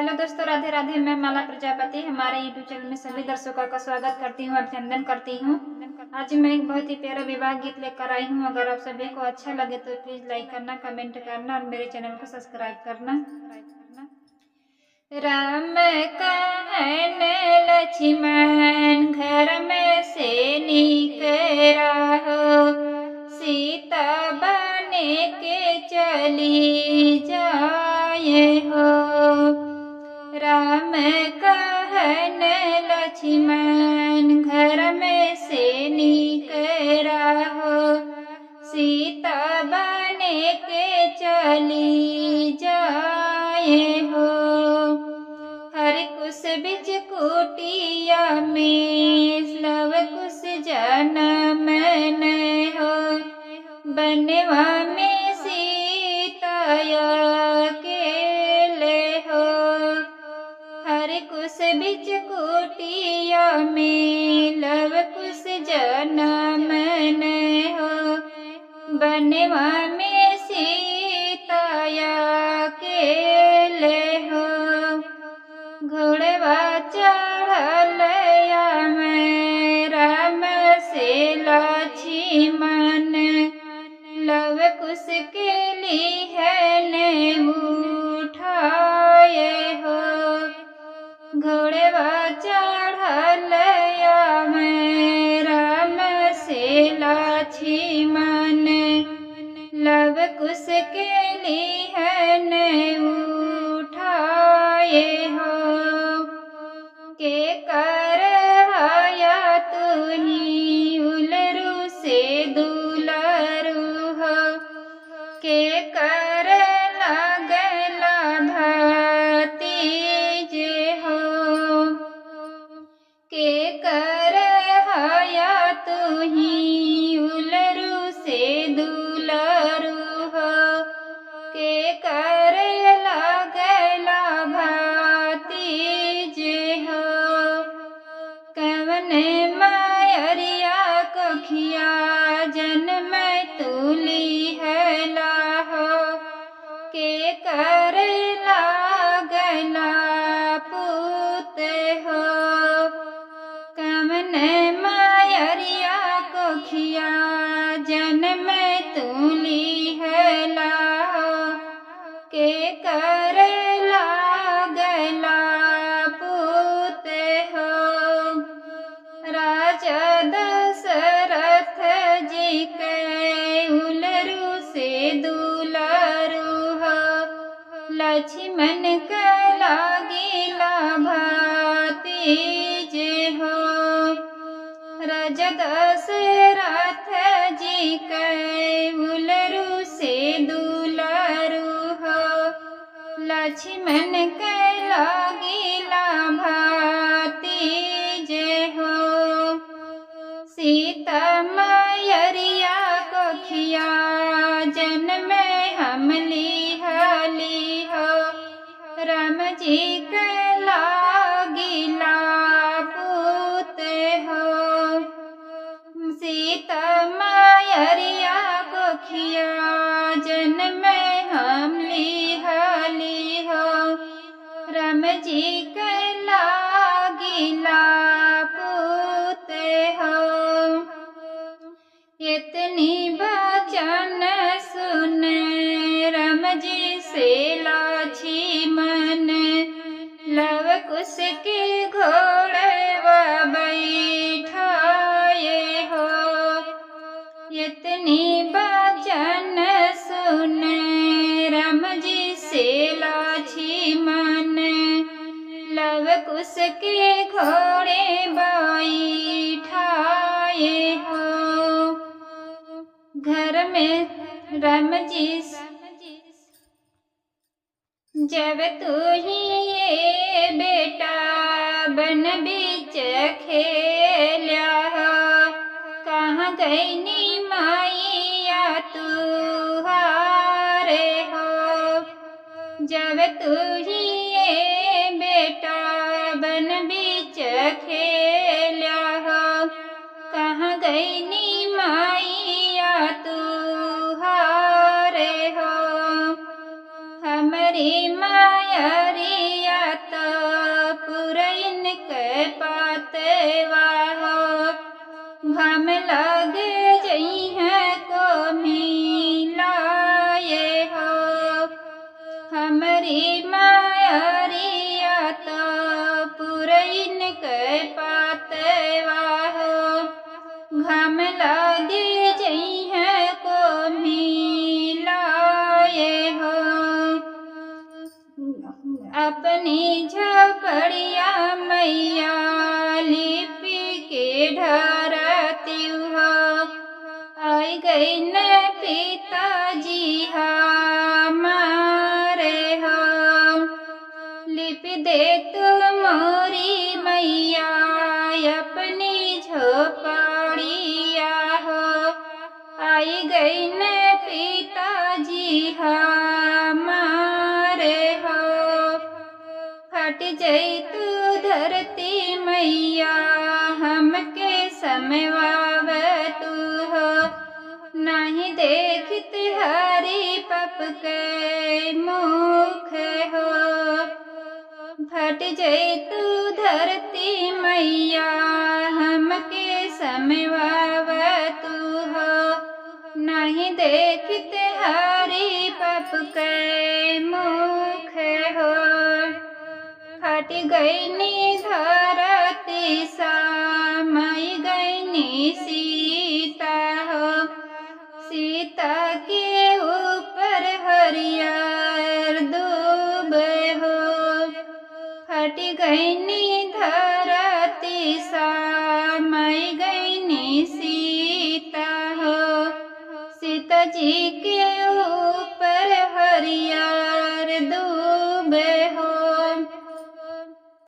Hello दोस्तों, राधे राधे। मैं माला प्रजापति हमारे यूट्यूब चैनल में सभी दर्शकों का स्वागत करती हूँ, अभिनंदन करती हूँ। आज मैं एक बहुत ही प्यारा विवाह गीत लेकर आई हूँ। अगर आप सभी को अच्छा लगे तो प्लीज लाइक करना, कमेंट करना और मेरे चैनल को सब्सक्राइब करना। राम कहन लक्ष्मण घर में से निकरा हो, सीता बने के चली जाए हो। राम कहन लक्ष्मण घर में से निकरा हो, सीता बने के चली जाए हो। हरि कुश बिच कुटिया में लव कुश जन्म न हो, बनवा में सीता अकेले हो। हरि कुश बिच कुटिया में लव कुश जन्म न हो, बनवा में सीता अकेले हो। घोड़वा चढ़ल राम से लक्ष्मण, लव कुश के लिए उठाए हो। घोड़वा चढ़ल राम से लक्ष्मण, लव कुश के लिए उठाए हो। के कर आया तुही उलरू से दुलरू हो, के कर लगला भतीजे हो। के कर आया तुही उलरू से दुलरू हो, के कर लगला भतीजे हो। कवन मायरिया कखिया जन्म तुली है लाहो, के कर लागला पुत हो। कवन मायरिया कखिया जन्म तुली है लाहो, के कर लागला पुत हो। राजा दशरथ जी के उलरू से दुलरू हो, लक्ष्मण के लागिला भतीजे हो। राजा दशरथ जी के उलरू से दुलरू हो, लक्ष्मण के लागिला भतीजे हो। सीता मैरिया कखिया जन्म हमली हली हो, राम जी के लागिला पुत हो। सीता मैरिया कखिया जन्म हमली हली हो, राम जी के लागिला पुत हो। इतनी वचन सुन राम जी से लक्ष्मण, लव कुश के घोड़वा बैठाए हो। इतनी वचन सुन राम जी से लक्ष्मण, लव कुश के घोड़े बैठाए हो। घर में राम जी जब तू ही ये बेटा बन बीच खेल्या हो, कहाँ गईनी माइया तू हारे हो। जब तू ही ये बेटा बन बीच खेल्या हो, कहाँ गईनी माइया तू हारे हो। हमारी मायरिया अपनी झोपड़िया मैया लिपि के ढरती हो। आई गई न पिताजी हमारे हो। लिपि दे तू मोरी मैया अपनी झोपड़िया हो। आई गई न पिताजी हमारे हो। फट जई तू धरती मैया हमके समवाव तू हो। नहीं देखत हरी पप के मुख हो। फट जई तू धरती मैया हमके समवाव तू हो। नहीं देखत हरी पप के मुख हो। फट गईनी धरती समाई गईनी सीता हो। सीता के ऊपर हरियर दूब हो। फट गईनी धरती समाई गईनी सीता हो। सीता जी के